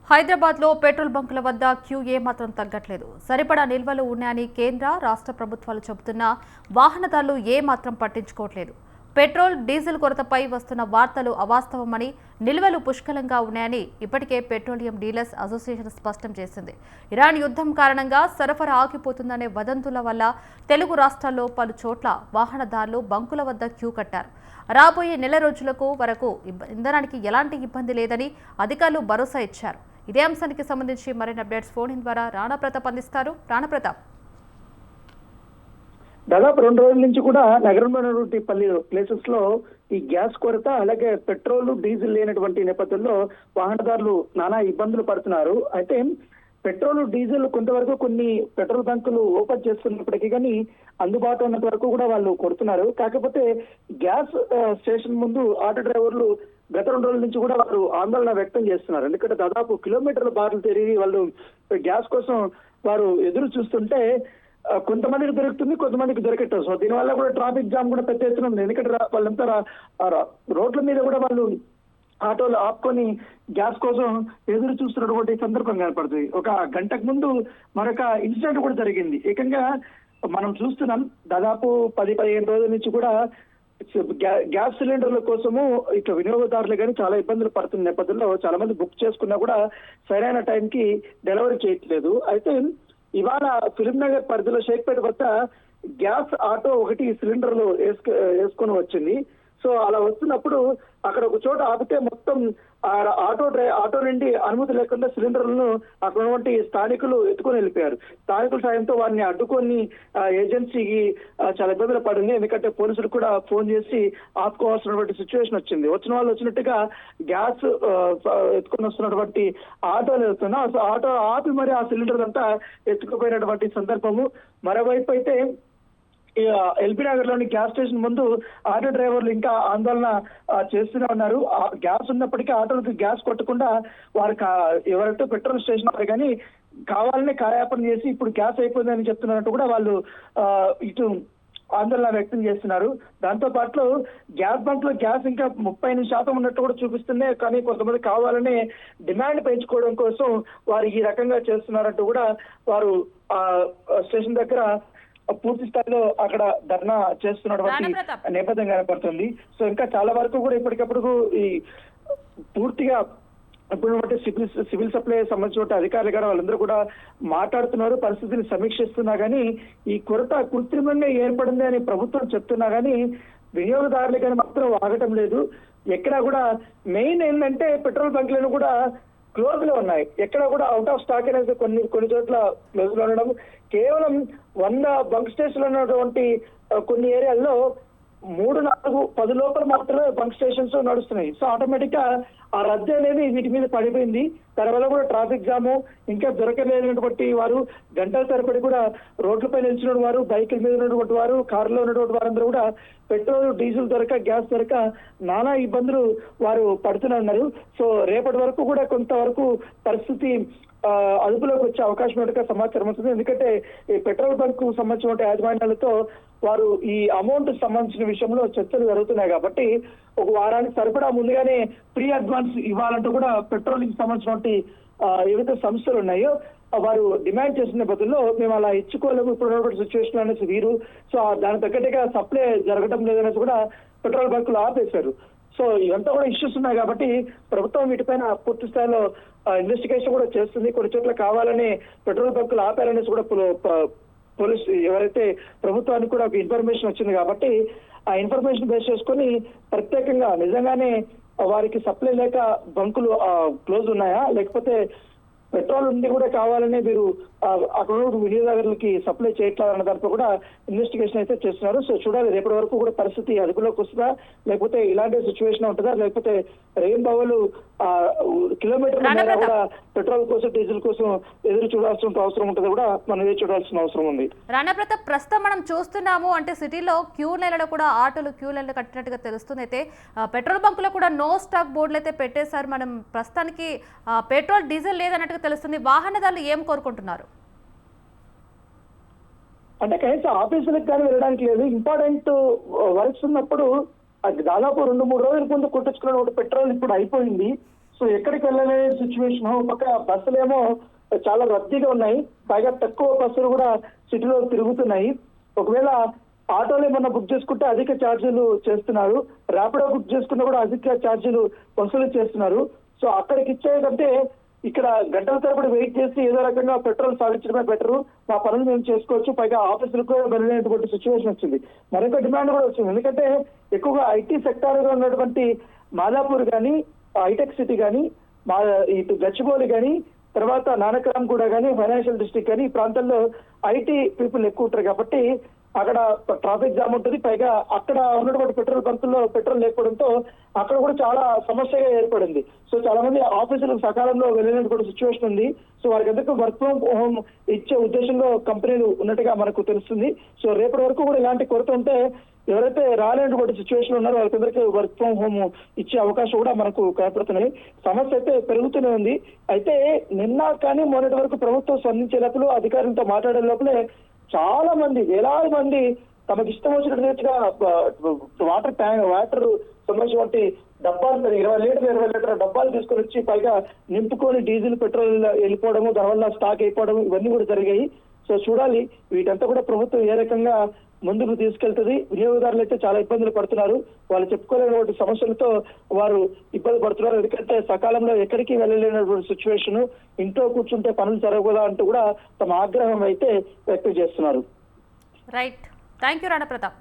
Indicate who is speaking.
Speaker 1: హైదరాబాద్లో పెట్రోల్ బంకుల వద్ద క్యూ ఏమాత్రం తగ్గట్లేదు. సరిపడా నిల్వలు ఉన్నాయని కేంద్ర, రాష్ట్ర ప్రభుత్వాలు చెబుతున్నా వాహనదారులు ఏమాత్రం పట్టించుకోవట్లేదు. పెట్రోల్, డీజిల్ కొరతపై వస్తున్న వార్తలు అవాస్తవమని, నిల్వలు పుష్కలంగా ఉన్నాయని ఇప్పటికే పెట్రోలియం డీలర్స్ అసోసియేషన్ స్పష్టం చేసింది. ఇరాన్ యుద్ధం కారణంగా సరఫరా ఆగిపోతుందనే వదంతుల వల్ల తెలుగు రాష్ట్రాల్లో పలు చోట్ల వాహనదారులు బంకుల వద్ద క్యూ కట్టారు. రాబోయే నెల రోజులకు వరకు ఇంధనానికి ఎలాంటి ఇబ్బంది లేదని అధికారులు భరోసా ఇచ్చారు. ఇదే అంశానికి సంబంధించి మరిన్ని అప్డేట్స్ ఫోన్ ఇన్ ద్వారా రాణా ప్రతాప్ అందిస్తారు. రాణా ప్రతాప్,
Speaker 2: దాదాపు 2 రోజుల నుంచి కూడా నగరంలోని పలు ప్లేసెస్ లో ఈ గ్యాస్ కొరత, అలాగే పెట్రోల్, డీజిల్ లేనటువంటి నేపథ్యంలో వాహనదారులు నానా ఇబ్బందులు పడుతున్నారు. అయితే పెట్రోల్, డీజిల్ కొంతవరకు కొన్ని పెట్రోల్ బంకులు ఓపెన్ చేస్తున్నప్పటికీ కానీ అందుబాటులో ఉన్నంత వరకు కూడా వాళ్ళు కొడుతున్నారు. కాకపోతే గ్యాస్ స్టేషన్ ముందు ఆటో డ్రైవర్లు గత 2 రోజుల నుంచి కూడా వారు ఆందోళన వ్యక్తం చేస్తున్నారు. ఎందుకంటే దాదాపు కిలోమీటర్ల బాటలు తిరిగి వాళ్ళు గ్యాస్ కోసం వారు ఎదురు చూస్తుంటే కొంతమందికి దొరుకుతుంది, కొంతమందికి దొరకట్లేదు. సో దీనివల్ల కూడా ట్రాఫిక్ జామ్ కూడా పెద్ద ఎత్తున ఉంది. ఎందుకంటే వాళ్ళంతా రోడ్ల మీద కూడా వాళ్ళు ఆటోలు ఆపుకొని గ్యాస్ కోసం ఎదురు చూస్తున్నటువంటి సందర్భం కనపడుతుంది. ఒక గంటకు ముందు మరొక ఇన్సిడెంట్ కూడా జరిగింది. ఏకంగా మనం చూస్తున్నాం, దాదాపు 10-15 రోజుల నుంచి కూడా గ్యాస్ సిలిండర్ల కోసము ఇట్లా వినియోగదారులు కానీ చాలా ఇబ్బందులు పడుతున్న నేపథ్యంలో చాలా మంది బుక్ చేసుకున్నా కూడా సరైన టైంకి డెలివరీ చేయట్లేదు. అయితే ఇవాళ ఫిలింనగర్ పరిధిలో షేక్పేట వద్ద గ్యాస్ ఆటో ఒకటి సిలిండర్లు వేసుకొని వచ్చింది. సో అలా వస్తున్నప్పుడు అక్కడ ఒక చోట ఆపితే మొత్తం ఆటో నుండి అనుమతి లేకుండా సిలిండర్లను అక్కడ ఉన్నటువంటి స్థానికులు ఎత్తుకొని వెళ్ళిపోయారు. స్థానికుల సాయంతో వారిని అడ్డుకొని ఏజెన్సీకి చాలా ఇబ్బందులు పడింది. ఎందుకంటే పోలీసులు కూడా ఫోన్ చేసి ఆపుకోవాల్సినటువంటి సిచ్యువేషన్ వచ్చింది. వచ్చిన వాళ్ళు వచ్చినట్టుగా గ్యాస్ ఎత్తుకొని వస్తున్నటువంటి ఆటోలు వెళ్తున్నా ఆటో ఆపి మరి ఆ సిలిండర్ అంతా ఎత్తుకుపోయినటువంటి సందర్భము. మరోవైపు అయితే ఎల్బీ నగర్ లోని గ్యాస్ స్టేషన్ ముందు ఆటో డ్రైవర్లు ఇంకా ఆందోళన చేస్తూనే ఉన్నారు. గ్యాస్ ఉన్నప్పటికీ ఆటోలకు గ్యాస్ కొట్టకుండా వారు ఎవరైతే పెట్రోల్ స్టేషన్ వారు కానీ కావాలనే కార్యాపణ చేసి ఇప్పుడు గ్యాస్ అయిపోయిందని చెప్తున్నట్టు కూడా వాళ్ళు ఇటు ఆందోళన వ్యక్తం చేస్తున్నారు. దాంతో పాటు గ్యాస్ బంక్ లో గ్యాస్ ఇంకా 38% ఉన్నట్టు కూడా చూపిస్తుంది. కానీ కొంతమంది కావాలనే డిమాండ్ పెంచుకోవడం కోసం వారు ఈ రకంగా చేస్తున్నారంటూ కూడా వారు స్టేషన్ దగ్గర పూర్తి స్థాయిలో అక్కడ ధర్నా చేస్తున్నటువంటి నేపథ్యం కనపడుతుంది. సో ఇంకా చాలా వరకు కూడా ఇప్పటికప్పుడు ఈ పూర్తిగా ఇప్పుడు సివిల్ సప్లై సంబంధించిన అధికారులు కానీ వాళ్ళందరూ కూడా మాట్లాడుతున్నారు, పరిస్థితిని సమీక్షిస్తున్నా కానీ ఈ కొరత కృత్రిమంగా ఏర్పడింది అని ప్రభుత్వం చెప్తున్నా కానీ వినియోగదారులు కానీ మాత్రం ఆగటం లేదు. ఎక్కడా కూడా మెయిన్ ఏంటంటే పెట్రోల్ బంక్లను కూడా క్లోజ్ లో ఉన్నాయి. ఎక్కడ కూడా అవుట్ ఆఫ్ స్టాక్ అనేది కొన్ని చోట్ల క్లోజ్ లో ఉండడం, కేవలం 100 బంక్ స్టేషన్లు ఉన్నటువంటి కొన్ని ఏరియాల్లో 3-4-10 లోపల మాత్రమే బంక్ స్టేషన్స్ నడుస్తున్నాయి. సో ఆటోమేటిక్ గా ఆ రద్దీ అనేది వీటి మీద పడిపోయింది. దానివల్ల కూడా ట్రాఫిక్ జాము, ఇంకా దొరకలేనటువంటి వారు గంటల తరబడి కూడా రోడ్లపై నిలిచిన వారు, బైకుల మీద ఉన్నటువంటి వారు, కారులో ఉన్నటువంటి వారందరూ కూడా పెట్రోల్, డీజిల్ దొరక, గ్యాస్ దొరక నానా ఇబ్బందులు వారు పడుతూనే ఉన్నారు. సో రేపటి వరకు కూడా కొంతవరకు పరిస్థితి అదుపులోకి వచ్చే అవకాశం ఉన్నట్టుగా సమాచారం వస్తుంది. ఎందుకంటే ఈ పెట్రోల్ బంక్ సంబంధించిన యాజమాన్యాలతో వారు ఈ అమౌంట్ సంబంధించిన విషయంలో చర్చలు జరుగుతున్నాయి కాబట్టి ఒక వారానికి సరిపడా ముందుగానే ప్రీ అడ్వాన్స్ ఇవ్వాలంటూ కూడా పెట్రోలింగ్ సంబంధించినటువంటి ఏవైతే సంస్థలు ఉన్నాయో వారు డిమాండ్ చేసిన బదుల్లో మేము అలా ఇచ్చుకోలేము ఇప్పుడు సిచ్యువేషన్ అనేసి వీరు. సో దాని తగ్గట్టుగా సప్లై జరగడం లేదనేసి కూడా పెట్రోల్ బంకులు ఆపేశారు. సో ఇవంతా కూడా ఇష్యూస్ ఉన్నాయి కాబట్టి ప్రభుత్వం వీటిపైన పూర్తి స్థాయిలో ఇన్వెస్టిగేషన్ కూడా చేస్తుంది. కొన్ని చోట్ల కావాలని పెట్రోల్ బంకులు ఆపారనేసి కూడా పోలీసు ఎవరైతే ప్రభుత్వానికి కూడా ఒక ఇన్ఫర్మేషన్ వచ్చింది కాబట్టి ఆ ఇన్ఫర్మేషన్ బేస్ చేసుకొని ప్రత్యేకంగా నిజంగానే వారికి సప్లై లేక బంకులు క్లోజ్ ఉన్నాయా, లేకపోతే పెట్రోల్ ఉండి కూడా కావాలని మీరు అక్కడ వినియోగదారులకి సప్లై చేయట్లేదు అన్న దాంట్లో కూడా ఇన్వెస్టిగేషన్ అయితే చేస్తున్నారు. సో చూడాలి రేపటి వరకు కూడా పరిస్థితి అదుపులోకి వస్తుందా, లేకపోతే ఇలాంటి సిచ్యువేషన్ ఉంటుందా, లేకపోతే రెయిన్బోలు కిలోమీటర్ల కూడా పెట్రోల్ కోసం, డీజిల్ కోసం ఎదురు చూడాల్సిన అవసరం ఉంటుంది కూడా మనం ఎదురు చూడాల్సిన అవసరం ఉంది.
Speaker 1: రాణా ప్రతాప్, ప్రస్తుతం మనం చూస్తున్నాము అంటే సిటీలో క్యూ లైన్లలో కూడా ఆటోలు క్యూ లైన్లు కట్టినట్టుగా తెలుస్తుంది. అయితే పెట్రోల్ బంకులో కూడా నో స్టాక్ బోర్డులు అయితే పెట్టేశారు. మనం ప్రస్తుతానికి పెట్రోల్, డీజిల్ లేదన్నట్టుగా తెలుస్తుంది. వాహనదారులు ఏం కోరుకుంటున్నారు?
Speaker 2: అంటే కనీసం ఆఫీసులకు కానీ వెళ్ళడానికి లేదు. ఇంపార్టెంట్ వర్క్స్ ఉన్నప్పుడు దాదాపు 2-3 రోజుల ముందు కొట్టించుకున్న పెట్రోల్ ఇప్పుడు అయిపోయింది. సో ఎక్కడికి వెళ్ళలేని సిచ్యువేషన్. ఒక పక్క బస్సులేమో చాలా రద్దీగా ఉన్నాయి, పైగా తక్కువ బస్సులు కూడా సిటీలో తిరుగుతున్నాయి. ఒకవేళ ఆటోలు ఏమన్నా బుక్ చేసుకుంటే అధిక ఛార్జీలు చేస్తున్నారు, ర్యాపిడో బుక్ చేసుకున్నా కూడా అధిక ఛార్జీలు వసూలు చేస్తున్నారు. సో అక్కడికి ఇచ్చేదంటే ఇక్కడ గంటల తరబడి వెయిట్ చేసి ఏదో రకంగా పెట్రోల్ సాధించడమే బెటర్, మా పనులు మేము చేసుకోవచ్చు, పైగా ఆఫీసులకు కూడా వెళ్ళలేనటువంటి సిచ్యువేషన్ వచ్చింది. మరొక డిమాండ్ కూడా వచ్చింది, ఎందుకంటే ఎక్కువగా ఐటీ సెక్టార్ గా ఉన్నటువంటి మాదాపూర్ కానీ, హైటెక్ సిటీ కానీ, మా ఇటు గచ్చిబౌలి కానీ, తర్వాత నానక్రామ్ కూడా కానీ, ఫైనాన్షియల్ డిస్ట్రిక్ట్ కానీ, ఈ ప్రాంతాల్లో ఐటీ పీపుల్ ఎక్కువ ఉంటారు కాబట్టి అక్కడ ట్రాఫిక్ జామ్ ఉంటుంది. పైగా అక్కడ ఉన్నటువంటి పెట్రోల్ బంకుల్లో పెట్రోల్ లేకపోవడంతో అక్కడ కూడా చాలా సమస్యగా ఏర్పడింది. సో చాలా మంది ఆఫీసులకు సకాలంలో వెళ్ళినటువంటి సిచ్యువేషన్ ఉంది. సో వారికి అందరికీ వర్క్ ఫ్రమ్ హోమ్ ఇచ్చే ఉద్దేశంలో కంపెనీలు ఉన్నట్టుగా మనకు తెలుస్తుంది. సో రేపటి వరకు కూడా ఇలాంటి కొరత ఉంటే ఎవరైతే రాలేనటువంటి సిచ్యువేషన్ ఉన్నారో వాళ్ళకందరికీ వర్క్ ఫ్రమ్ హోమ్ ఇచ్చే అవకాశం కూడా మనకు కనపడుతున్నాయి. సమస్య అయితే పెరుగుతూనే ఉంది. అయితే నిన్న కానీ మొన్నటి వరకు ప్రభుత్వం స్పందించే లోపల, అధికారులతో మాట్లాడే లోపలే చాలా మంది, వేలాది మంది తమకు ఇష్టం వచ్చినట్టుగా వాటర్ సంబంధించినటువంటి డబ్బాలు 20 లీటర్ డబ్బాలు తీసుకొని వచ్చి పైగా నింపుకొని డీజిల్ పెట్రోల్ వెళ్ళిపోవడము, దానివల్ల స్టాక్ అయిపోవడం, ఇవన్నీ కూడా జరిగాయి. సో చూడాలి వీటంతా కూడా ప్రభుత్వం ఏ రకంగా ముందుకు తీసుకెళ్తుంది. వినియోగదారులు అయితే చాలా ఇబ్బందులు పడుతున్నారు, వాళ్ళు చెప్పుకోలేనటువంటి సమస్యలతో వారు ఇబ్బంది పడుతున్నారు. ఎందుకంటే సకాలంలో ఎక్కడికి వెళ్ళలేనటువంటి సిచ్యువేషన్, ఇంట్లో కూర్చుంటే పనులు జరగదా అంటూ కూడా తమ ఆగ్రహం అయితే వ్యక్తం చేస్తున్నారు.
Speaker 1: Right, thank you Rana Pratap.